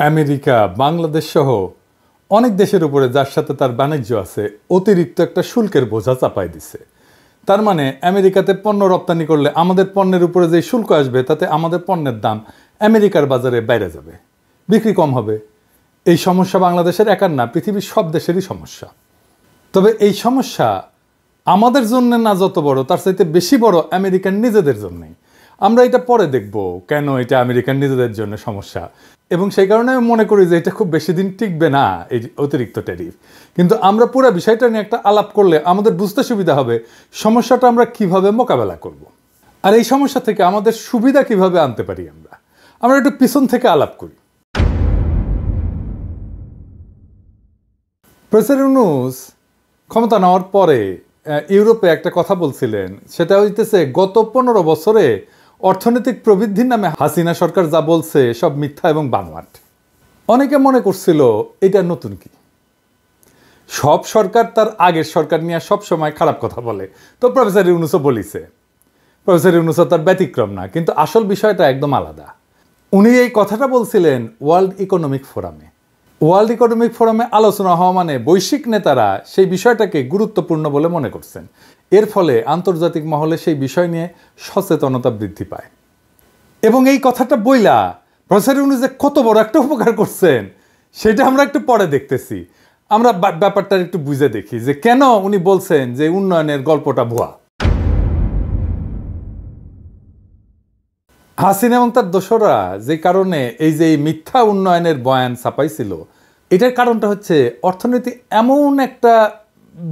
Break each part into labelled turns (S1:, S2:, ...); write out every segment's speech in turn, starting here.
S1: America, Bangladesh সহ অনেক দেশের উপরে যার সাথে তার বাণিজ্য আছে অতিরিক্ত একটা শুল্কের বোঝা চাপাই দিছে। তার মানে আমেরিকাতে পণ্য রপ্তানি করলে আমাদের পণ্যের উপরে যে শুল্ক আসবে তাতে আমাদের পণ্যের দাম আমেরিকার বাজারে বাইরে যাবে, বিক্রি কম হবে। এই সমস্যা বাংলাদেশের একার না, পৃথিবীর সব দেশেরই সমস্যা। তবে এই সমস্যা আমাদের জন্য না যত বড়, তার চাইতে বেশি বড় আমেরিকান নিজেদের জন্যই। আমরা এটা পরে দেখব কেন এটা আমেরিকান নিজেদের জন্য সমস্যা, এবং সেই কারণে আমি মনে করি যে এটা খুব বেশি দিন টিকবে না এই অতিরিক্ত ট্যারিফ। কিন্তু আমরা পুরো বিষয়টা নিয়ে একটা আলাপ করলে আমাদের বুঝতে সুবিধা হবে সমস্যাটা আমরা কিভাবে মোকাবেলা করব, আর এই সমস্যা থেকে আমাদের সুবিধা কিভাবে আনতে পারি। আমরা একটু পিছন থেকে আলাপ করি। প্রেসিডেন্ট ইউনূস ক্ষমতা নেওয়ার পরে ইউরোপে একটা কথা বলছিলেন, সেটা হইতেছে গত 15 বছরে অর্থনৈতিক প্রবৃদ্ধির নামে হাসিনা সরকার যা বলছে সব মিথ্যা এবং বানোয়াট। অনেকে মনে করছিল এটা নতুন কি, সব সরকার তার আগের সরকার নিয়ে সব সময় খারাপ কথা বলে, তো প্রফেসর ইউনূসও বলিছে। প্রফেসর ইউনূসও তার ব্যতিক্রম না, কিন্তু আসল বিষয়টা একদম আলাদা। উনি এই কথাটা বলছিলেন ওয়ার্ল্ড ইকোনমিক ফোরামে। ওয়ার্ল্ড ইকোনমিক ফোরামে আলোচনা হওয়া মানে বৈশ্বিক নেতারা সেই বিষয়টাকে গুরুত্বপূর্ণ বলে মনে করছেন। এর ফলে আন্তর্জাতিক মহলে সেই বিষয় নিয়ে সচেতনতা বৃদ্ধি পায়। এবং এই কথাটা বইলা প্রফেসর ইউনূস যে কত বড় একটা উপকার করছেন সেটা আমরা একটু পরে দেখতেছি। আমরা ব্যাপারটা একটু বুঝে দেখি যে কেন উনি বলছেন যে উন্নয়নের গল্পটা ভুয়া। হাসিনা এবং তার দোসররা যে কারণে এই যে মিথ্যা উন্নয়নের বয়ান ছাপাইছিল, এটার কারণটা হচ্ছে অর্থনীতি এমন একটা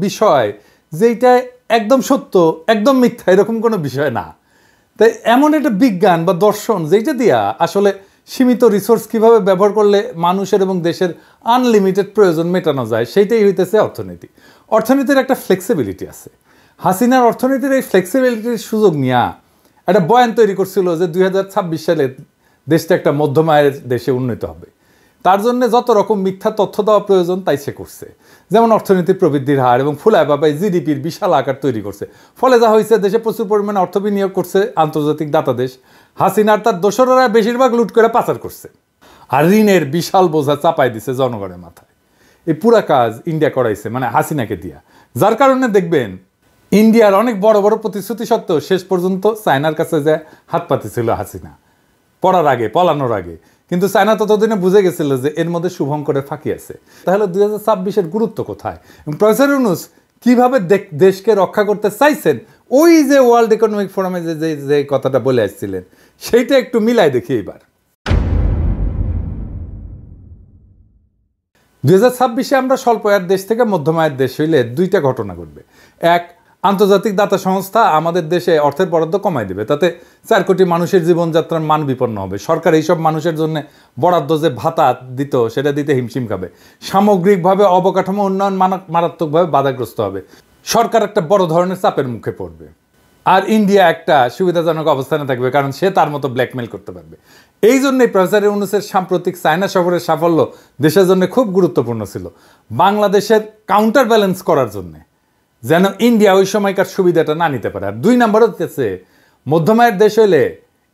S1: বিষয় যেটা একদম সত্য একদম মিথ্যা এরকম কোনো বিষয় না। তাই এমন একটা বিজ্ঞান বা দর্শন যেটা দিয়া আসলে সীমিত রিসোর্স কিভাবে ব্যবহার করলে মানুষের এবং দেশের আনলিমিটেড প্রয়োজন মেটানো যায়, সেইটাই হইতেছে অর্থনীতি। অর্থনীতির একটা ফ্লেক্সিবিলিটি আছে। হাসিনার অর্থনীতির এই ফ্লেক্সিবিলিটির সুযোগ নিয়ে একটা বয়ান তৈরি করছিল যে 2026 সালে দেশটা একটা মধ্যম আয়ের দেশে উন্নীত হবে। তার জন্য যত রকম মিথ্যা তথ্য দেওয়া প্রয়োজন তাই সে করছে। যেমন অর্থনীতির প্রবৃদ্ধির হার এবং ফুলায় বাবায় জিডিপির বিশাল আকার তৈরি করছে। ফলে যা হয়েছে, দেশে প্রচুর পরিমাণে অর্থ বিনিয়োগ করছে আন্তর্জাতিক দাতা দেশ। হাসিনার তার দোসররা বেশিরভাগ লুট করে পাচার করছে, আর ঋণের বিশাল বোঝা চাপাই দিছে জনগণের মাথায়। এই পুরা কাজ ইন্ডিয়া করাইছে, মানে হাসিনাকে দিয়া। যার কারণে দেখবেন ইন্ডিয়ার অনেক বড় বড় প্রতিশ্রুতি সত্ত্বেও শেষ পর্যন্ত চায়নার কাছে যে হাত পাতিছিল হাসিনা পলানোর আগে। কিন্তু চায়না ততদিনে বুঝে গেছিল যে এর মধ্যে শুভঙ্করের ফাঁকি আছে। তাহলে 2026-এর গুরুত্ব কোথায় এবং প্রফেসর ইউনূস কিভাবে দেশকে রক্ষা করতে চাইছেন, ওই যে ওয়ার্ল্ড ইকোনমিক ফোরামে যে কথাটা বলে আসছিলেন সেইটা একটু মিলাই দেখি। এবার 2026-এ আমরা স্বল্প আয়ের দেশ থেকে মধ্যম আয়ের দেশ হইলে দুইটা ঘটনা ঘটবে। এক, আন্তর্জাতিক দাতা সংস্থা আমাদের দেশে অর্থের বরাদ্দ কমাই দেবে, তাতে 4 কোটি মানুষের জীবনযাত্রার মান বিপন্ন হবে। সরকার এইসব মানুষের জন্য বরাদ্দ যে ভাতা দিত সেটা দিতে হিমশিম খাবে। সামগ্রিকভাবে অবকাঠামো উন্নয়ন মারাত্মকভাবে বাধাগ্রস্ত হবে। সরকার একটা বড় ধরনের চাপের মুখে পড়বে। আর ইন্ডিয়া একটা সুবিধাজনক অবস্থানে থাকবে, কারণ সে তার মতো ব্ল্যাকমেল করতে পারবে। এই জন্যই প্রফেসর ইউনূসের সাম্প্রতিক চায়না সফরের সাফল্য দেশের জন্য খুব গুরুত্বপূর্ণ ছিল, বাংলাদেশের কাউন্টার ব্যালেন্স করার জন্য, যেন ইন্ডিয়া ওই সময়কার সুবিধাটা না নিতে পারে। আর 2 নম্বর হচ্ছে মধ্যমায়ের দেশ হইলে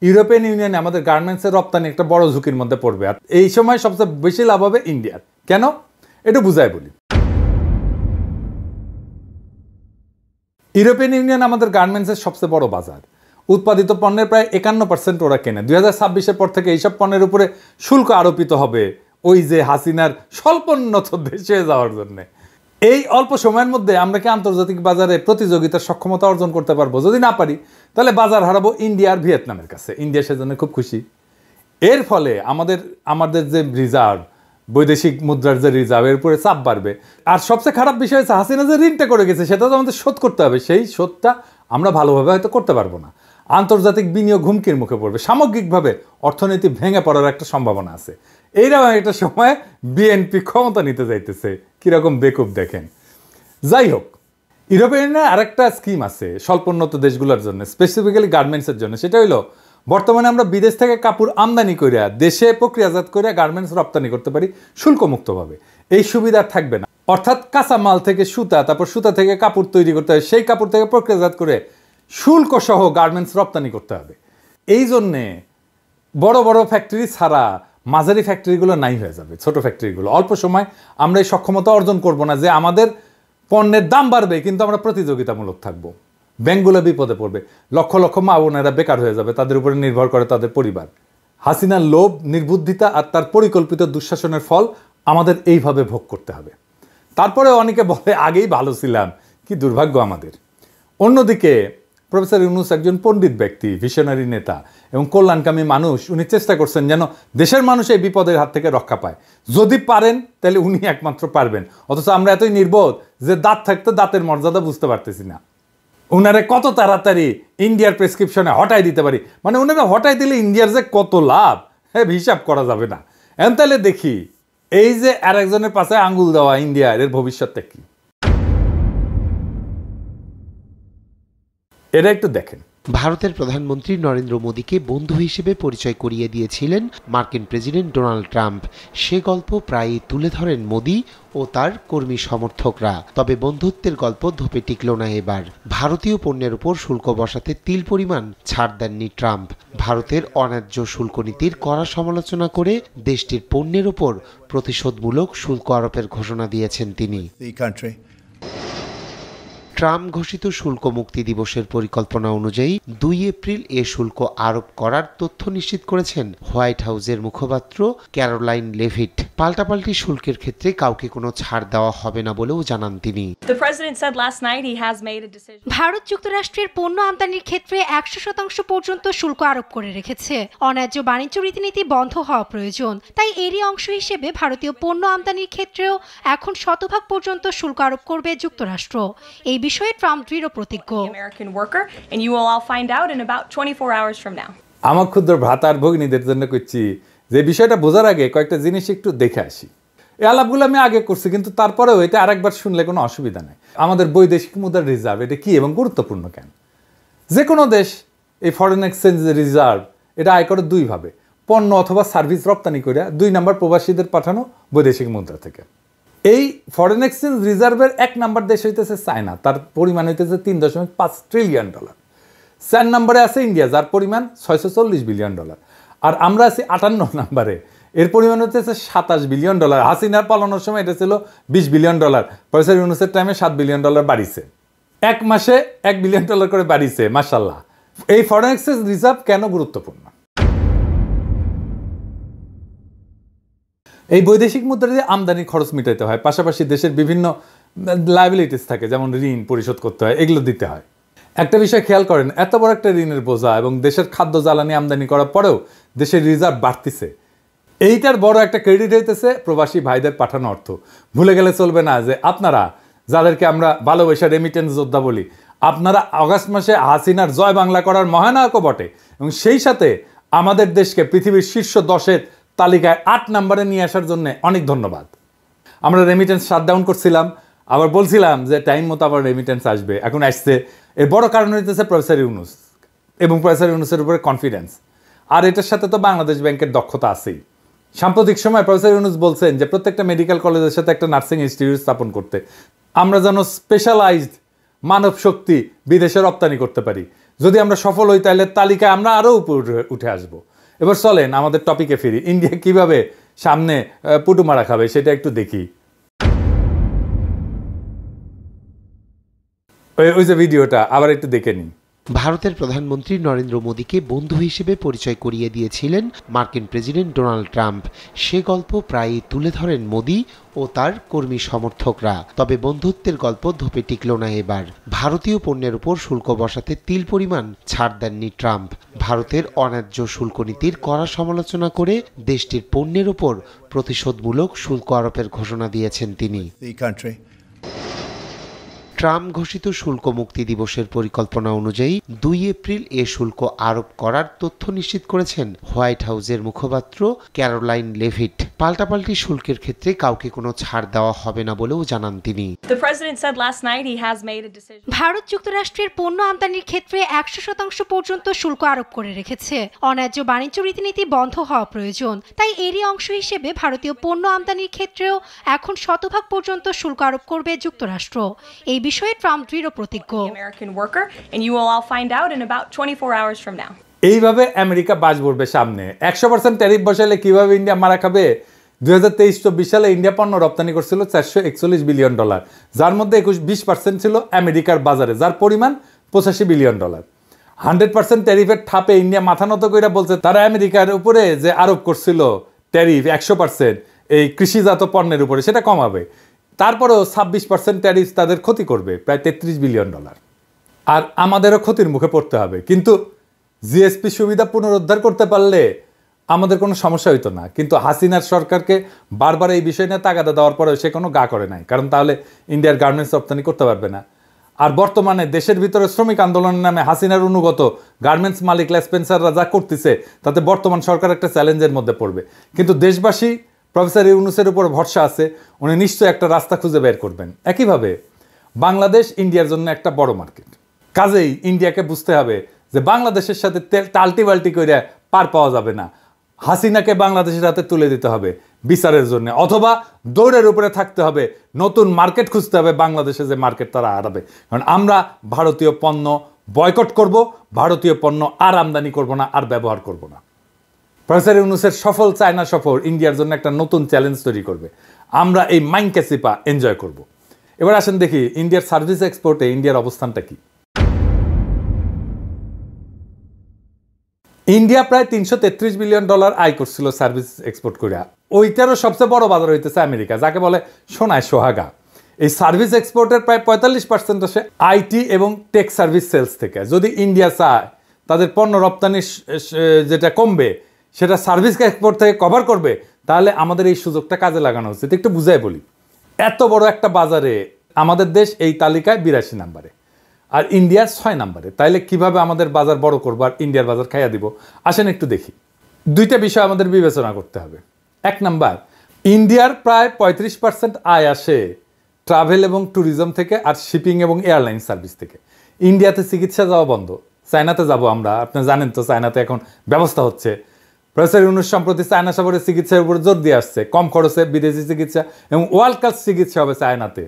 S1: ইউরোপিয়ান ইউনিয়নে আমাদের গার্মেন্টসের রপ্তানি একটা বড় ঝুঁকির মধ্যে পড়বে। আর এই সময় সবচেয়ে বেশি লাভ হবে ইন্ডিয়ার। কেন, একটু বুঝাই বলি। ইউরোপিয়ান ইউনিয়ন আমাদের গার্মেন্টসের সবচেয়ে বড় বাজার। উৎপাদিত পণ্যের প্রায় 51% ওরা কেনে। 2026-এর পর থেকে এইসব পণ্যের উপরে শুল্ক আরোপিত হবে ওই যে হাসিনার স্বল্পোন্নত দেশে যাওয়ার জন্যে। এই অল্প সময়ের মধ্যে আমরা কি আন্তর্জাতিক বাজারে প্রতিযোগিতার সক্ষমতা অর্জন করতে পারবো? যদি না পারি তাহলে বাজার হারাবো ইন্ডিয়া আর ভিয়েতনামের কাছে। ইন্ডিয়া সেজন্য খুব খুশি। এর ফলে আমাদের যে রিজার্ভ, বৈদেশিক মুদ্রার যে রিজার্ভ, এর উপরে চাপ বাড়বে। আর সবচেয়ে খারাপ বিষয় হচ্ছে হাসিনা যে ঋণটা করে গেছে সেটা তো আমাদের শোধ করতে হবে। সেই শোধটা আমরা ভালোভাবে হয়তো করতে পারবো না। আন্তর্জাতিক বিনিয়োগ হুমকির মুখে পড়বে। সামগ্রিকভাবে অর্থনীতি ভেঙে পড়ার একটা সম্ভাবনা আছে। এইরকম একটা সময় বিএনপি ক্ষমতা নিতে যাইতেছে, কিরকম বেকুব দেখেন। যাই হোক, ইউরোপিয়ানের আরেকটা স্কিম আছে স্বল্পোন্নত দেশগুলোর জন্য, স্পেসিফিক্যালি গার্মেন্টসের জন্য। সেটা হইলো বর্তমানে আমরা বিদেশ থেকে কাপড় আমদানি করিয়া দেশে প্রক্রিয়াজাত করিয়া গার্মেন্টস রপ্তানি করতে পারি শুল্কমুক্তভাবে। এই সুবিধা থাকবে না। অর্থাৎ কাঁচা মাল থেকে সুতা, তারপর সুতা থেকে কাপড় তৈরি করতে হবে, সেই কাপড় থেকে প্রক্রিয়াজাত করে শুল্ক সহ গার্মেন্টস রপ্তানি করতে হবে। এই জন্যে বড় বড় ফ্যাক্টরি ছাড়া মাঝারি ফ্যাক্টরিগুলো নাই হয়ে যাবে, ছোট ফ্যাক্টরিগুলো। অল্প সময় আমরা এই সক্ষমতা অর্জন করব না যে আমাদের পণ্যের দাম বাড়বে কিন্তু আমরা প্রতিযোগিতামূলক থাকবো। ব্যাংকগুলো বিপদে পড়বে, লক্ষ লক্ষ মা বোনেরা বেকার হয়ে যাবে, তাদের উপরে নির্ভর করে তাদের পরিবার। হাসিনার লোভ, নির্বুদ্ধিতা আর তার পরিকল্পিত দুঃশাসনের ফল আমাদের এইভাবে ভোগ করতে হবে। তারপরে অনেকে বলে আগেই ভালো ছিলাম, কি দুর্ভাগ্য আমাদের। অন্যদিকে প্রফেসর ইউনূস একজন পণ্ডিত ব্যক্তি, ভিশনারি নেতা এবং কল্যাণকামী মানুষ। উনি চেষ্টা করছেন যেন দেশের মানুষ এই বিপদের হাত থেকে রক্ষা পায়। যদি পারেন তাহলে উনি একমাত্র পারবেন, অথচ আমরা এতই নির্বোধ যে দাঁত থাকতে দাঁতের মর্যাদা বুঝতে পারতেছি না। উনারে কত তাড়াতাড়ি ইন্ডিয়ার প্রেসক্রিপশনে হটাই দিতে পারি, মানে উনারা হটাই দিলে ইন্ডিয়ার যে কত লাভ হিসাব করা যাবে না। এখন তাহলে দেখি এই যে আর একজনের পাশে আঙ্গুল দেওয়া ইন্ডিয়ার, এর ভবিষ্যৎটা কি এটা একটু দেখেন।
S2: ভারতের প্রধানমন্ত্রী নরেন্দ্র মোদীকে বন্ধু হিসেবে পরিচয় করিয়ে দিয়েছিলেন মার্কিন প্রেসিডেন্ট ডোনাল্ড ট্রাম্প। সে গল্প প্রায়ই তুলে ধরেন মোদী ও তার কর্মী সমর্থকরা। তবে বন্ধুত্বের গল্প ধোপে টিকল না এবার। ভারতীয় পণ্যের উপর শুল্ক বসাতে তিল পরিমাণ ছাড় দেননি ট্রাম্প। ভারতের অন্যায্য শুল্ক নীতির কড়া সমালোচনা করে দেশটির পণ্যের উপর প্রতিশোধমূলক শুল্ক আরোপের ঘোষণা দিয়েছেন তিনি। ট্রাম্প ঘোষিত শুল্ক মুক্তি দিবসের পরিকল্পনা অনুযায়ী 2 এপ্রিল এ শুল্ক আরোপ করার তথ্য নিশ্চিত করেছেন হোয়াইট হাউসের মুখপাত্র ক্যারোলাইন লেভিট। পাল্টাপাল্টি শুল্কের ক্ষেত্রে কাউকে কোনো ছাড় দেওয়া হবে না বলেও জানান তিনি।
S3: ভারত যুক্তরাষ্ট্রের পণ্য আমদানির ক্ষেত্রে 100% পর্যন্ত শুল্ক আরোপ করে রেখেছে। অন্যায্য বাণিজ্য রীতিনীতি বন্ধ হওয়া প্রয়োজন, তাই এরই অংশ হিসেবে ভারতীয় পণ্য আমদানির ক্ষেত্রেও এখন 100% পর্যন্ত শুল্ক আরোপ করবে যুক্তরাষ্ট্র। এই বিষয়ে ট্রাম্প দৃঢ় প্রতিজ্ঞ।
S1: আমার ক্ষুদ্র ভ্রাতার ভগ্নীদের জন্য করছি যে বিষয়টা বোঝার আগে কয়েকটা জিনিস একটু দেখে আসি। এই আলাপগুলো আমি আগে করছি, কিন্তু তারপরেও এটা আরেকবার শুনলে কোনো অসুবিধা নেই। আমাদের বৈদেশিক মুদ্রার রিজার্ভ এটা কি এবং গুরুত্বপূর্ণ কেন? যে কোনো দেশ এই ফরেন এক্সচেঞ্জ রিজার্ভ এটা আয় করে দুইভাবে, পণ্য অথবা সার্ভিস রপ্তানি করে, 2 নম্বর প্রবাসীদের পাঠানো বৈদেশিক মুদ্রা থেকে। এই ফরেন এক্সচেঞ্জ রিজার্ভের 1 নম্বর দেশ হইতেছে চায়না, তার পরিমাণ হইতেছে $3.5 ট্রিলিয়ন। 4 নম্বরে আছে ইন্ডিয়া, যার পরিমাণ $640 বিলিয়ন। আর আমরা আছি 58 নম্বরে, এর পরিমাণ হচ্ছে $27 বিলিয়ন। হাসিনার পালানোর সময় এটা ছিল $20 বিলিয়ন। প্রফেসর ইউনূসের টাইমে $7 বিলিয়ন বাড়িছে, 1 মাসে $1 বিলিয়ন করে বাড়িছে, মাশাআল্লাহ। এই ফরেন এক্সচেঞ্জ রিজার্ভ কেন গুরুত্বপূর্ণ? এই বৈদেশিক মুদ্রা দিয়ে আমদানি খরচ মিটাইতে হয়, পাশাপাশি দেশের বিভিন্ন লায়াবিলিটিস থাকে, যেমন ঋণ পরিশোধ করতে হয়, এগুলো দিতে হয়। একটা বিষয় খেয়াল করেন, এত বড় একটা ঋণের বোঝা এবং দেশের খাদ্য জ্বালানি আমদানি করার পরেও দেশের রিজার্ভ বাড়তিছে। এইটার বড় একটা ক্রেডিট হইতেছে প্রবাসী ভাইদের পাঠানো অর্থ। ভুলে গেলে চলবে না যে আপনারা, যাদেরকে আমরা ভালোবাসা রেমিটেন্স যোদ্ধা বলি, আপনারা আগস্ট মাসে হাসিনার জয় বাংলা করার মহানায়কও বটে, এবং সেই সাথে আমাদের দেশকে পৃথিবীর শীর্ষ 10-এর তালিকায় 8 নম্বরে নিয়ে আসার জন্য অনেক ধন্যবাদ। আমরা রেমিটেন্স শাটডাউন করছিলাম, আবার বলছিলাম যে টাইম মতো আবার রেমিটেন্স আসবে, এখন আসছে। এর বড় কারণ হইতেছে প্রফেসর ইউনূস এবং প্রফেসর ইউনূসের উপরে কনফিডেন্স। আর এটার সাথে তো বাংলাদেশ ব্যাংকের দক্ষতা আছেই। সাম্প্রতিক সময় প্রফেসর ইউনূস বলছেন যে প্রত্যেকটা মেডিকেল কলেজের সাথে একটা নার্সিং ইনস্টিটিউট স্থাপন করতে, আমরা যেন স্পেশালাইজড মানব শক্তি বিদেশে রপ্তানি করতে পারি। যদি আমরা সফল হই তাহলে তালিকায় আমরা আরও উপরে উঠে আসবো। এবার চলেন আমাদের টপিকে ফিরি। ইন্ডিয়া কিভাবে সামনে পুটু মারা খাবে সেটা একটু দেখি। ওই যে ভিডিওটা আবার একটু দেখে নিন।
S2: ভারতের প্রধানমন্ত্রী নরেন্দ্র মোদীকে বন্ধু হিসেবে পরিচয় করিয়ে দিয়েছিলেন মার্কিন প্রেসিডেন্ট ডোনাল্ড ট্রাম্প। সে গল্প প্রায়ই তুলে ধরেন মোদী ও তার কর্মী সমর্থকরা। তবে বন্ধুত্বের গল্প ধোপে টিকল না এবার। ভারতীয় পণ্যের উপর শুল্ক বসাতে তিল পরিমাণ ছাড় দেননি ট্রাম্প। ভারতের অন্যায্য শুল্ক নীতির কড়া সমালোচনা করে দেশটির পণ্যের উপর প্রতিশোধমূলক শুল্ক আরোপের ঘোষণা দিয়েছেন তিনি। ট্রাম্প ঘোষিত শুল্ক মুক্তি দিবসের পরিকল্পনা অনুযায়ী 2 এপ্রিল এ শুল্ক আরোপ করার তথ্য নিশ্চিত করেছেন হোয়াইট হাউসের মুখপাত্র ক্যারোলাইন লেভিট। পাল্টাপাল্টি শুল্কের ক্ষেত্রে কাউকে কোনো ছাড় দেওয়া হবে না বলেও জানান তিনি।
S3: ভারত যুক্তরাষ্ট্রের পণ্য আমদানির ক্ষেত্রে 100% পর্যন্ত শুল্ক আরোপ করে রেখেছে। অন্যায্য বাণিজ্য রীতিনীতি বন্ধ হওয়া প্রয়োজন, তাই এরই অংশ হিসেবে ভারতীয় পণ্য আমদানির ক্ষেত্রেও এখন 100% পর্যন্ত শুল্ক আরোপ করবে যুক্তরাষ্ট্র। এই বিষয়ে ট্রাম্প দৃঢ় প্রতিজ্ঞ।
S1: এইভাবে আমেরিকা বাজ পড়বে সামনে। 100% ট্যারিফ বসালে কিভাবে ইন্ডিয়া মারা খাবে? 2023-24 সালে ইন্ডিয়া পণ্য রপ্তানি করছিল $441 বিলিয়ন, যার মধ্যে 20% ছিল আমেরিকার বাজারে, যার পরিমাণ $85 বিলিয়ন। 100% ট্যারিফের ঠাপে ইন্ডিয়া মাথা নত করে বলছে তারা আমেরিকার উপরে যে আরোপ করছিল ট্যারিফ 100% এই কৃষিজাত পণ্যের উপরে, সেটা কমাবে। তারপরেও 26% ট্যারিফ তাদের ক্ষতি করবে, প্রায় $33 বিলিয়ন। আর আমাদেরও ক্ষতির মুখে পড়তে হবে। কিন্তু জিএসপি সুবিধা পুনরুদ্ধার করতে পারলে আমাদের কোনো সমস্যা হইতো না। কিন্তু হাসিনার সরকারকে বারবার এই বিষয় নিয়ে তাগাদা দেওয়ার পরেও সে কোনো গা করে নাই, কারণ তাহলে ইন্ডিয়ার গার্মেন্টস রপ্তানি করতে পারবে না। আর বর্তমানে দেশের ভিতরে শ্রমিক আন্দোলনের নামে হাসিনার অনুগত গার্মেন্টস মালিকরা, স্পেন্সাররা যা করতেছে তাতে বর্তমান সরকার একটা চ্যালেঞ্জের মধ্যে পড়বে। কিন্তু দেশবাসী প্রফেসর ইউনূসের উপর ভরসা আছে, উনি নিশ্চয়ই একটা রাস্তা খুঁজে বের করবেন। একইভাবে বাংলাদেশ ইন্ডিয়ার জন্য একটা বড় মার্কেট, কাজেই ইন্ডিয়াকে বুঝতে হবে যে বাংলাদেশের সাথে টাল্টি বাল্টি করে পার পাওয়া যাবে না। হাসিনাকে বাংলাদেশের হাতে তুলে দিতে হবে বিচারের জন্য, অথবা দৌড়ের উপরে থাকতে হবে, নতুন মার্কেট খুঁজতে হবে বাংলাদেশে, যে মার্কেট তারা হারাবে। কারণ আমরা ভারতীয় পণ্য বয়কট করব, ভারতীয় পণ্য আর আমদানি করব না, আর ব্যবহার করব না। প্রফেসর ইউনূসের সফল চায়না সফর ইন্ডিয়ার জন্য একটা নতুন চ্যালেঞ্জ তৈরি করবে। আমরা এই মাইনকাসিপা এনজয় করব। এবার আসেন দেখি ইন্ডিয়ার সার্ভিস এক্সপোর্টে ইন্ডিয়ার অবস্থানটা কি। ইন্ডিয়া প্রায় $333 বিলিয়ন আয় করছিল সার্ভিস এক্সপোর্ট করে। ওইটারও সবচেয়ে বড় বাজার হইতেছে আমেরিকা, যাকে বলে সোনায় সোহাগা। এই সার্ভিস এক্সপোর্টের প্রায় 45% আসে আইটি এবং টেক সার্ভিস সেলস থেকে। যদি ইন্ডিয়া চায় তাদের পণ্য রপ্তানি যেটা কমবে সেটা সার্ভিস এক্সপোর্ট থেকে কভার করবে, তাহলে আমাদের এই সুযোগটা কাজে লাগানো উচিত। একটু বুঝাই বলি, এত বড় একটা বাজারে আমাদের দেশ এই তালিকায় 82 নম্বরে, আর ইন্ডিয়ার 6 নম্বরে। তাইলে কিভাবে আমাদের বাজার বড় করবো আর ইন্ডিয়ার বাজার খাইয়া দিব? আসেন একটু দেখি। দুইটা বিষয় আমাদের বিবেচনা করতে হবে। 1 নাম্বার, ইন্ডিয়ার প্রায় 35% আয় আসে ট্রাভেল এবং ট্যুরিজম থেকে, আর শিপিং এবং এয়ারলাইন সার্ভিস থেকে। ইন্ডিয়াতে চিকিৎসা যাওয়া বন্ধ, চায়নাতে যাব আমরা। আপনি জানেন তো চায়নাতে এখন ব্যবস্থা হচ্ছে। প্রফেসর ইউনূস সম্প্রতি চায়না সফরে চিকিৎসার উপরে জোর দিয়ে আসছে, কম খরচে বিদেশি চিকিৎসা এবং ওয়ার্ল্ড ক্লাস চিকিৎসা হবে চায়নাতে।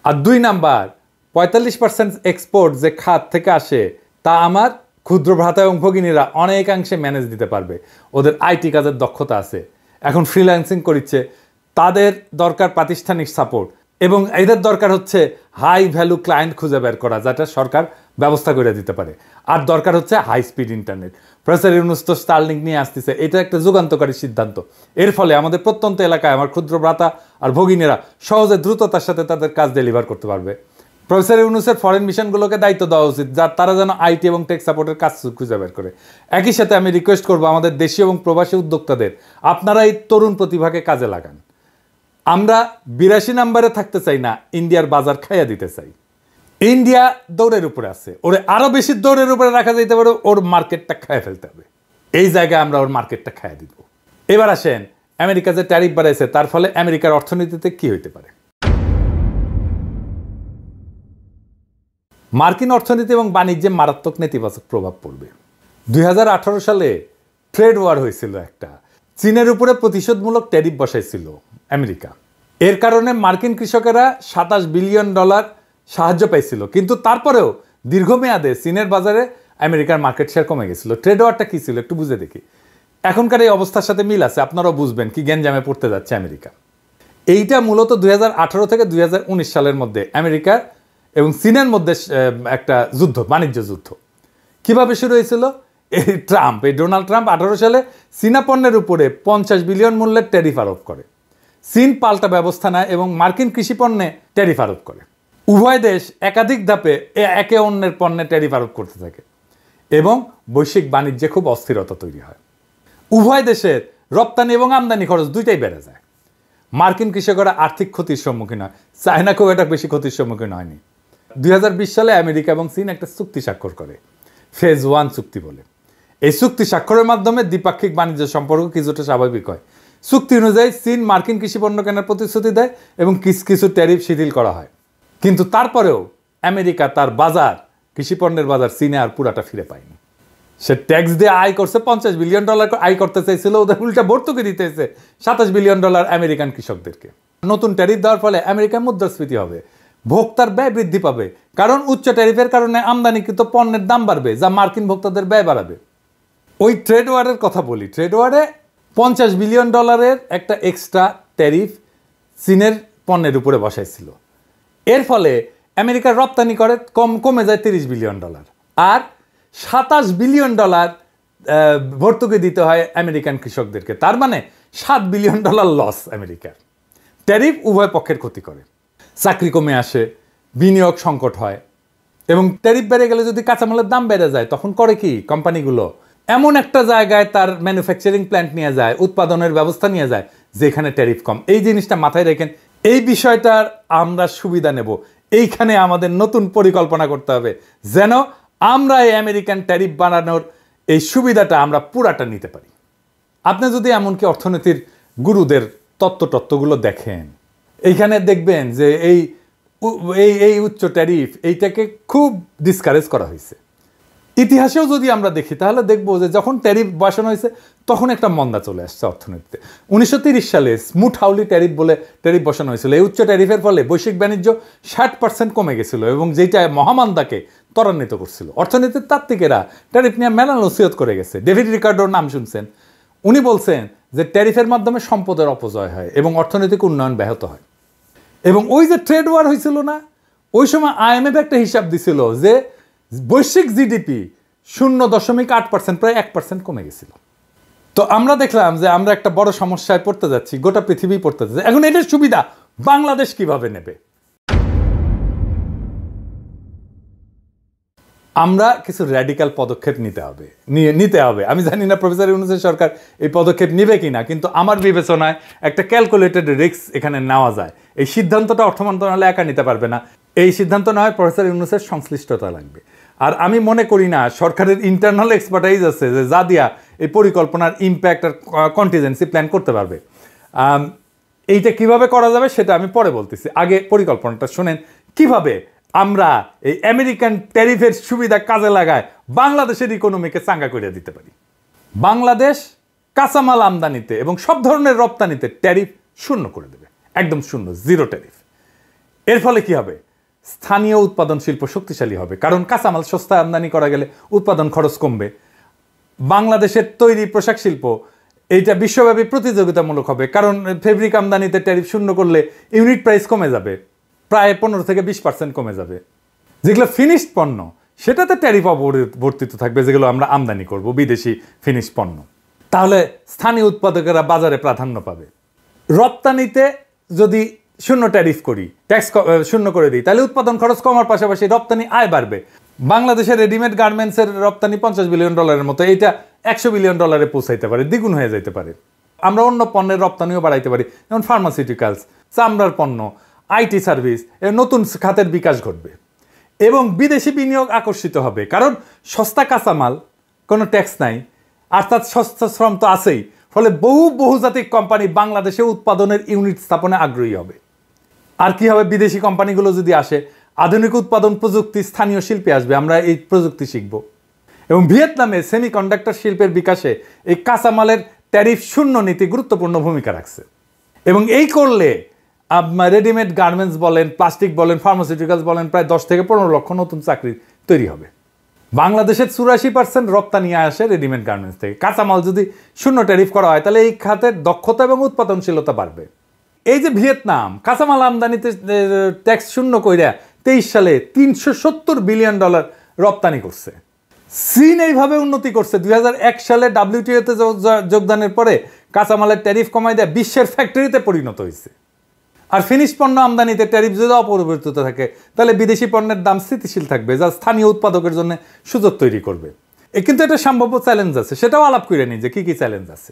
S1: আর 2 নাম্বার, 45% এক্সপোর্ট যে খাত থেকে আসে তা আমার ক্ষুদ্র ভ্রাতা এবং ভগিনীরা অনেকাংশে ম্যানেজ দিতে পারবে। ওদের আইটি কাজের দক্ষতা আছে, এখন ফ্রিল্যান্সিং করছে। তাদের দরকার প্রাতিষ্ঠানিক সাপোর্ট, এবং এদের দরকার হচ্ছে হাই ভ্যালু ক্লায়েন্ট খুঁজে বের করা, যেটা সরকার ব্যবস্থা করে দিতে পারে। আর দরকার হচ্ছে high speed internet. Professor Yunus তো স্টারলিংক নিয়ে আসতেছে, এটা একটা যুগান্তকারী সিদ্ধান্ত। এর ফলে আমাদের প্রত্যন্ত এলাকায় আমার ক্ষুদ্র ভ্রাতা আর ভগিনীরা সহজে দ্রুততার সাথে তাদের কাজ ডেলিভার করতে পারবে। প্রফেসর ইউনূসের ফরেন মিশনগুলোকে দায়িত্ব দেওয়া উচিত, যার তারা যেন আইটি এবং টেক সাপোর্টের কাজ খুঁজে বের করে। একই সাথে আমি রিকোয়েস্ট করবো আমাদের দেশীয় এবং প্রবাসী উদ্যোক্তাদের, আপনারা এই তরুণ প্রতিভাকে কাজে লাগান। আমরা 82 নম্বরে থাকতে চাই না, ইন্ডিয়ার বাজার খাইয়া দিতে চাই। ইন্ডিয়া দৌড়ের উপরে আছে, ওরে আরো বেশি দৌড়ের উপরে রাখা যেতে পারে, ওর মার্কেটটা খাইয়া ফেলতে হবে। এই জায়গায় আমরা ওর মার্কেটটা খাইয়া দিব। এবার আসেন, আমেরিকা যে ট্যারিফ বাড়াইছে তার ফলে আমেরিকার অর্থনীতিতে কি হইতে পারে। মার্কিন অর্থনীতি এবং বাণিজ্যে মারাত্মক নেতিবাচক প্রভাব পড়বে। 2018 সালে ট্রেড ওয়ার হয়েছিল একটা, চীনের উপরে প্রতিশোধমূলক ট্যারিফ বসাইছিল আমেরিকা। এর কারণে মার্কিন কৃষকেরা $27 বিলিয়ন সাহায্য পাইছিল। কিন্তু তারপরেও দীর্ঘমেয়াদে চীনের বাজারে আমেরিকার মার্কেট শেয়ার কমে গেছিল। ট্রেড ওয়ারটা কি ছিল একটু বুঝে দেখি। এখনকার এই অবস্থার সাথে মিল আছে, আপনারাও বুঝবেন কি গ্যাঞ্জামে পড়তে যাচ্ছে আমেরিকা। এইটা মূলত 2018 থেকে 2019 সালের মধ্যে আমেরিকা এবং চীনের মধ্যে একটা যুদ্ধ, বাণিজ্য যুদ্ধ। কিভাবে শুরু হয়েছিল? এই ডোনাল্ড ট্রাম্প 18 সালে চীনা পণ্যের উপরে 50 বিলিয়ন মূল্যের ট্যারিফ আরোপ করে। চীন পাল্টা ব্যবস্থা নেয় এবং মার্কিন কৃষি পণ্যে ট্যারিফ আরোপ করে। উভয় দেশ একাধিক ধাপে একে অন্যের পণ্যে ট্যারিফ আরোপ করতে থাকে এবং বৈশ্বিক বাণিজ্যে খুব অস্থিরতা তৈরি হয়। উভয় দেশের রপ্তানি এবং আমদানি খরচ দুইটাই বেড়ে যায়। মার্কিন কৃষকেরা আর্থিক ক্ষতির সম্মুখীন হয়, চায়না খুব একটা বেশি ক্ষতির সম্মুখীন হয়নি। 2020 সালে আমেরিকা এবং চীন একটা চুক্তি স্বাক্ষর করে, ফেজ 1 চুক্তি বলে। এই চুক্তি স্বাক্ষরের মাধ্যমে দ্বিপাক্ষিক বাণিজ্য সম্পর্ক কিছুটা স্বাভাবিক হয়। চুক্তি অনুযায়ী চীন মার্কিন কৃষি পণ্য কেনার প্রতিশ্রুতি দেয় এবং কিছু ট্যারিফ শিথিল করা হয়। কিন্তু তারপরেও আমেরিকা তার বাজার, কৃষি পণ্যের বাজার চীনে আর পুরাটা ফিরে পায়নি। সে ট্যাক্স দিয়ে আয় করছে $50 বিলিয়ন আয় করতে চাইছিল, ওদের উল্টা ভর্তুকি দিতে হয়েছে $27 বিলিয়ন আমেরিকান কৃষকদেরকে। নতুন ট্যারিফ দেওয়ার ফলে আমেরিকার মুদ্রাস্ফীতি হবে, ভোক্তার ব্যয় বৃদ্ধি পাবে, কারণ উচ্চ ট্যারিফের কারণে আমদানিকৃত পণ্যের দাম বাড়বে, যা মার্কিন ভোক্তাদের ব্যয় বাড়াবে। ওই ট্রেড ওয়ারের কথা বলি। ট্রেড ওয়ারে $50 বিলিয়ন একটা এক্সট্রা ট্যারিফ চীনের পণ্যের উপরে বসাইছিল। এর ফলে আমেরিকার রপ্তানি করে কমে যায় $30 বিলিয়ন, আর $27 বিলিয়ন ভর্তুকি দিতে হয় আমেরিকান কৃষকদেরকে। তার মানে $7 বিলিয়ন লস আমেরিকার। ট্যারিফ উভয় পক্ষের ক্ষতি করে, চাকরি কমে আসে, বিনিয়োগ সংকট হয়, এবং ট্যারিফ বেড়ে গেলে যদি কাঁচামালের দাম বেড়ে যায় তখন করে কি কোম্পানিগুলো এমন একটা জায়গায় তার ম্যানুফ্যাকচারিং প্ল্যান্ট নিয়ে যায়, উৎপাদনের ব্যবস্থা নিয়ে যায় যেখানে ট্যারিফ কম। এই জিনিসটা মাথায় রেখেন, এই বিষয়টার আমরা সুবিধা নেব। এইখানে আমাদের নতুন পরিকল্পনা করতে হবে যেন আমরা এই আমেরিকান ট্যারিফ বানানোর এই সুবিধাটা আমরা পুরাটা নিতে পারি। আপনি যদি এমনকি অর্থনীতির গুরুদের তত্ত্বগুলো দেখেন, এইখানে দেখবেন যে এই উচ্চ ট্যারিফ এইটাকে খুব ডিসকারেজ করা হয়েছে। ইতিহাসেও যদি আমরা দেখি তাহলে দেখবো যে যখন ট্যারিফ বসানো হয়েছে তখন একটা মন্দা চলে আসছে অর্থনীতিতে। 1930 সালে স্মুথ হাউলি ট্যারিফ বলে ট্যারিফ বসানো হয়েছিল। এই উচ্চ ট্যারিফের ফলে বৈশ্বিক বাণিজ্য 60% কমে গেছিল এবং যেটা মহামন্দাকে ত্বরান্বিত করছিল। অর্থনীতির তাত্ত্বিকেরা ট্যারিফ নিয়ে মেলা নসিহত করে গেছে। ডেভিড রিকার্ডোর নাম শুনছেন। উনি বলছেন যে ট্যারিফের মাধ্যমে সম্পদের অপচয় হয় এবং অর্থনৈতিক উন্নয়ন ব্যাহত হয়। এবং ওই যে ট্রেড ওয়ার হয়েছিল না, ওই সময় IMF একটা হিসাব দিছিল যে বৈশ্বিক জিডিপি 0.8%, প্রায় 1% কমে গেছিল। তো আমরা দেখলাম যে আমরা একটা বড় সমস্যায় পড়তে যাচ্ছি, গোটা পৃথিবী পড়তে যাচ্ছে। এখন এটার সুবিধা বাংলাদেশ কিভাবে নেবে? আমরা কিছু র্যাডিক্যাল পদক্ষেপ নিতে হবে। আমি জানি না প্রফেসর ইউনূসের সরকার এই পদক্ষেপ নেবে কিনা, কিন্তু আমার বিবেচনায় একটা ক্যালকুলেটেড রিস্ক এখানে নেওয়া যায়। এই সিদ্ধান্তটা অর্থ মন্ত্রণালয় একা নিতে পারবে না। এই সিদ্ধান্ত নেওয়ায় প্রফেসর ইউনূসের সংশ্লিষ্টতা লাগবে। আর আমি মনে করি না সরকারের ইন্টারনাল এক্সপার্টাইজ আছে যে যা দিয়া এই পরিকল্পনার ইম্প্যাক্ট আর কন্টিজেন্সি প্ল্যান করতে পারবে। এইটা কিভাবে করা যাবে সেটা আমি পরে বলতেছি, আগে পরিকল্পনাটা শোনেন কিভাবে আমরা এই আমেরিকান ট্যারিফের সুবিধা কাজে লাগায় বাংলাদেশের ইকোনমিকে চাঙ্গা করে দিতে পারি। বাংলাদেশ কাঁচামাল আমদানিতে এবং সব ধরনের রপ্তানিতে ট্যারিফ শূন্য করে দেবে, একদম শূন্য, জিরো ট্যারিফ। এর ফলে কি হবে? স্থানীয় উৎপাদন শিল্প শক্তিশালী হবে, কারণ কাঁচামাল সস্তায় আমদানি করা গেলে উৎপাদন খরচ কমবে। বাংলাদেশের তৈরি পোশাক শিল্প এইটা বিশ্বব্যাপী প্রতিযোগিতামূলক হবে, কারণ ফেব্রিক আমদানিতে ট্যারিফ শূন্য করলে ইউনিট প্রাইস কমে যাবে, প্রায় 15 থেকে 20% কমে যাবে। যেগুলো ফিনিশড পণ্য সেটাতে ট্যারিফ অবর্তিত থাকবে, যেগুলো আমরা আমদানি করব বিদেশি ফিনিশড পণ্য। তাহলে স্থানীয় উৎপাদকেরা বাজারে প্রাধান্য পাবে। রপ্তানিতে যদি শূন্য ট্যারিফ করি, ট্যাক্স শূন্য করে দিই, তাহলে উৎপাদন খরচ কমার পাশাপাশি রপ্তানি আয় বাড়বে। বাংলাদেশের রেডিমেড গার্মেন্টসের রপ্তানি $50 বিলিয়ন মতো, এইটা $100 বিলিয়ন পৌঁছাইতে পারে, দ্বিগুণ হয়ে যেতে পারে। আমরা অন্য পণ্যের রপ্তানিও বাড়াইতে পারি, যেমন ফার্মাসিউটিক্যালস, চামড়ার পণ্য, IT সার্ভিস, এর নতুন খাতের বিকাশ ঘটবে এবং বিদেশি বিনিয়োগ আকর্ষিত হবে, কারণ সস্তা কাঁচামাল, কোনো ট্যাক্স নাই, আর তার সস্তা শ্রম তো আছেই। ফলে বহুজাতিক কোম্পানি বাংলাদেশে উৎপাদনের ইউনিট স্থাপনে আগ্রহী হবে। আর কি হবে? বিদেশি কোম্পানিগুলো যদি আসে, আধুনিক উৎপাদন প্রযুক্তি স্থানীয় শিল্পে আসবে, আমরা এই প্রযুক্তি শিখব। এবং ভিয়েতনামে সেমিকন্ডাক্টর শিল্পের বিকাশে এই কাঁচামালের ট্যারিফ শূন্য নীতি গুরুত্বপূর্ণ ভূমিকা রাখছে। এবং এই করলে রেডিমেড গার্মেন্টস বলেন, প্লাস্টিক বলেন, ফার্মাসিউটিক্যালস বলেন, প্রায় 10 থেকে 15 লক্ষ নতুন চাকরি তৈরি হবে। বাংলাদেশের 84% রপ্তানি আসে রেডিমেড গার্মেন্টস থেকে। কাঁচামাল যদি শূন্য ট্যারিফ করা হয় তাহলে এই খাতের দক্ষতা এবং উৎপাদনশীলতা বাড়বে। এই যে ভিয়েতনাম কাঁচামাল আমদানিতে ট্যাক্স শূন্য কইরা 23 সালে $370 বিলিয়ন রপ্তানি করছে। চীন এইভাবে উন্নতি করছে। 2001 সালে WTO-তে যোগদানের পরে কাঁচামালের ট্যারিফ কমাই দেয় বিশ্বের ফ্যাক্টরিতে পরিণত হয়েছে। আর ফিনিশ পণ্য আমদানিতে ট্যারিফ যদি অপরিবর্তিত থাকে তাহলে বিদেশি পণ্যের দাম স্থিতিশীল থাকবে, যা স্থানীয় উৎপাদকের জন্য সুযোগ তৈরি করবে। কিন্তু এটা সম্ভাব্য চ্যালেঞ্জ আছে, সেটাও আলাপ করে নিই যে কি কি চ্যালেঞ্জ আছে।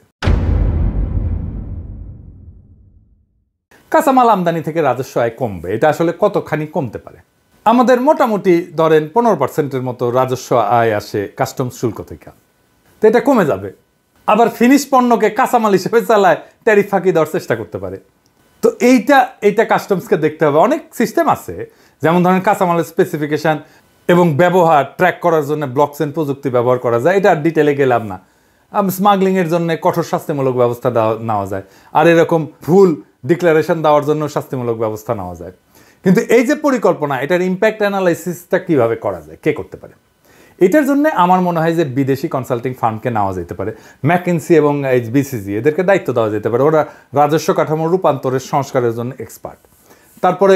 S1: কাঁচামাল আমদানি থেকে রাজস্ব আয় কমবে, এটা আসলে কতখানি কমতে পারে? আমাদের মোটামুটি ধরেন 15%-এর মতো রাজস্ব আয় আসে কাস্টমস শুল্ক থেকে, তো এটা কমে যাবে। আবার ফিনিশ পণ্যকে কাঁচামাল হিসেবে চালায় ট্যারিফ ফাঁকি দেওয়ার চেষ্টা করতে পারে। তো এইটা কাস্টমসকে দেখতে হবে। অনেক সিস্টেম আছে, যেমন ধরেন কাঁচামালের স্পেসিফিকেশন এবং ব্যবহার ট্র্যাক করার জন্য ব্লকচেন প্রযুক্তি ব্যবহার করা যায়, এটা আর ডিটেলে গেলাম না। স্মাগলিংয়ের জন্য কঠোর শাস্তিমূলক ব্যবস্থা নেওয়া যায়, আর এরকম ভুল ডিক্লারেশন দেওয়ার জন্য শাস্তিমূলক ব্যবস্থা নেওয়া যায়। কিন্তু এই যে পরিকল্পনা, এটার ইম্প্যাক্ট অ্যানালাইসিসটা কিভাবে করা যায়, কে করতে পারে? এটার জন্য আমার মনে হয় যে বিদেশি কনসাল্টিং ফার্মকে নেওয়া যেতে পারে, ম্যাকিনসি এবং বিসিসি এদেরকে দায়িত্ব দেওয়া যেতে পারে। ওরা রাজস্ব কাঠামো রূপান্তরের সংস্কারের জন্য এক্সপার্ট। তারপরে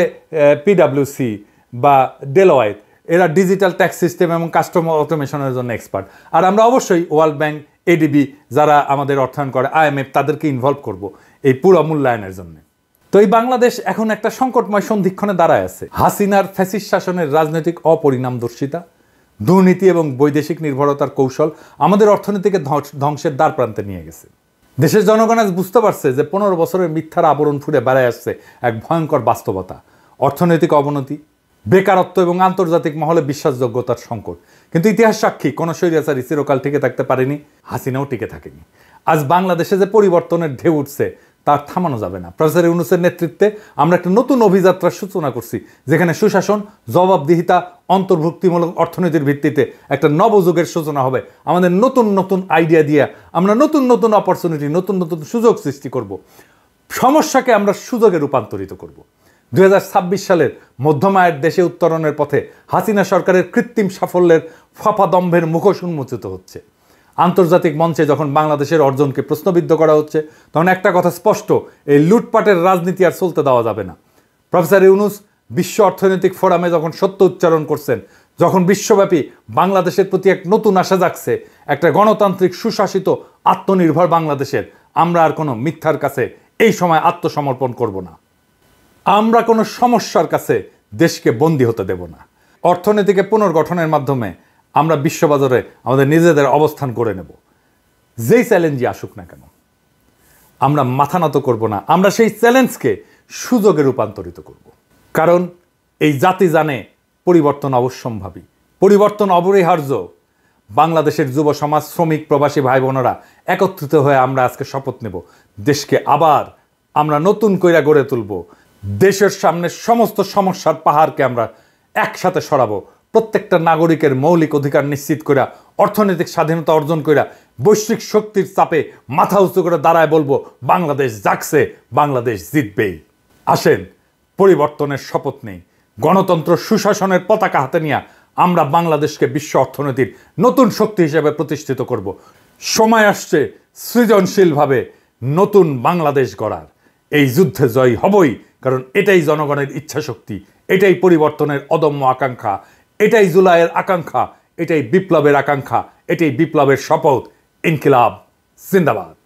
S1: পিডাব্লিউসি বা ডেলয়েট এরা ডিজিটাল ট্যাক্স সিস্টেম এবং কাস্টমার অটোমেশনের জন্য এক্সপার্ট। আর আমরা অবশ্যই ওয়ার্ল্ড ব্যাংক, এডিবি যারা আমাদের অর্থায়ন করে, IMF তাদেরকে ইনভলভ করব এই পুরো মূল্যায়নের জন্য। তো এই বাংলাদেশ এখন একটা সংকটময় সন্ধিক্ষণে দাঁড়ায় আছে। হাসিনার ফ্যাসিস্ট শাসনের রাজনৈতিক অপরিণামদর্শিতা, দুর্নীতি এবং বৈদেশিক নির্ভরতার কৌশল আমাদের অর্থনীতিকে ধ্বংসের দ্বার প্রান্তে নিয়ে গেছে। দেশের জনগণ আজ বুঝতে পারছে যে 15 বছরের মিথ্যার আবরণ ফুটে বেড়ায় আসছে এক ভয়ঙ্কর বাস্তবতা, অর্থনৈতিক অবনতি, বেকারত্ব এবং আন্তর্জাতিক মহলে বিশ্বাসযোগ্যতার সংকট। কিন্তু ইতিহাস সাক্ষী কোনো স্বৈরাচারী চিরকাল টিকে থাকতে পারেনি, হাসিনাও টিকে থাকেনি। আজ বাংলাদেশে যে পরিবর্তনের ঢেউ উঠছে তার থামানো যাবে না। প্রফেসর ইউনূসের নেতৃত্বে আমরা একটা নতুন অভিযাত্রার সূচনা করছি, যেখানে সুশাসন, জবাবদিহিতা, অন্তর্ভুক্তিমূলক অর্থনীতির ভিত্তিতে একটা নবযুগের সূচনা হবে। আমাদের নতুন নতুন আইডিয়া দিয়ে আমরা নতুন নতুন অপরচুনিটি, নতুন নতুন সুযোগ সৃষ্টি করব। সমস্যাকে আমরা সুযোগে রূপান্তরিত করব। 2026 সালের মধ্যম আয়ের দেশে উত্তরণের পথে হাসিনা সরকারের কৃত্রিম সাফল্যের ফাঁপাদম্ভের মুখোশ উন্মোচিত হচ্ছে। আন্তর্জাতিক মঞ্চে যখন বাংলাদেশের অর্জনকে প্রশ্নবিদ্ধ করা হচ্ছে, তখন একটা কথা স্পষ্ট, এই লুটপাটের রাজনীতি আর চলতে দেওয়া যাবে না। প্রফেসর ইউনূস বিশ্ব অর্থনৈতিক ফোরামে যখন সত্য উচ্চারণ করছেন, যখন বিশ্বব্যাপী বাংলাদেশের প্রতি এক নতুন আশা জাগছে, একটা গণতান্ত্রিক সুশাসিত আত্মনির্ভর বাংলাদেশের, আমরা আর কোনো মিথ্যার কাছে এই সময় আত্মসমর্পণ করব না। আমরা কোনো সমস্যার কাছে দেশকে বন্দী হতে দেব না। অর্থনীতিকে পুনর্গঠনের মাধ্যমে আমরা বিশ্ববাজারে আমাদের নিজেদের অবস্থান করে নেব। যেই চ্যালেঞ্জই আসুক না কেন আমরা মাথা নত করব না, আমরা সেই চ্যালেঞ্জকে সুযোগে রূপান্তরিত করব। কারণ এই জাতি জানে পরিবর্তন অবশ্যম্ভাবী, পরিবর্তন অপরিহার্য। বাংলাদেশের যুব সমাজ, শ্রমিক, প্রবাসী ভাই বোনেরা একত্রিত হয়ে আমরা আজকে শপথ নেব, দেশকে আবার আমরা নতুন কইরা গড়ে তুলব। দেশের সামনে সমস্ত সমস্যার পাহাড়কে আমরা একসাথে সরাবো। প্রত্যেকটা নাগরিকের মৌলিক অধিকার নিশ্চিত করে, অর্থনৈতিক স্বাধীনতা অর্জন করে, বৈশ্বিক শক্তির চাপে মাথা উঁচু করে দাঁড়ায় বলবো, বাংলাদেশ জাগছে, বাংলাদেশ জিতবেই। আসেন পরিবর্তনের শপথ নেই, গণতন্ত্র সুশাসনের পতাকা হাতে নিয়ে আমরা বাংলাদেশকে বিশ্ব অর্থনীতির নতুন শক্তি হিসেবে প্রতিষ্ঠিত করব। সময় আসছে সৃজনশীলভাবে নতুন বাংলাদেশ গড়ার। এই যুদ্ধে জয় হবই, কারণ এটাই জনগণের ইচ্ছাশক্তি, এটাই পরিবর্তনের অদম্য আকাঙ্ক্ষা, এটাই জুলাইয়ের আকাঙ্ক্ষা, এটাই বিপ্লবের আকাঙ্ক্ষা, এটাই বিপ্লবের শপথ। ইনকিলাব জিন্দাবাদ।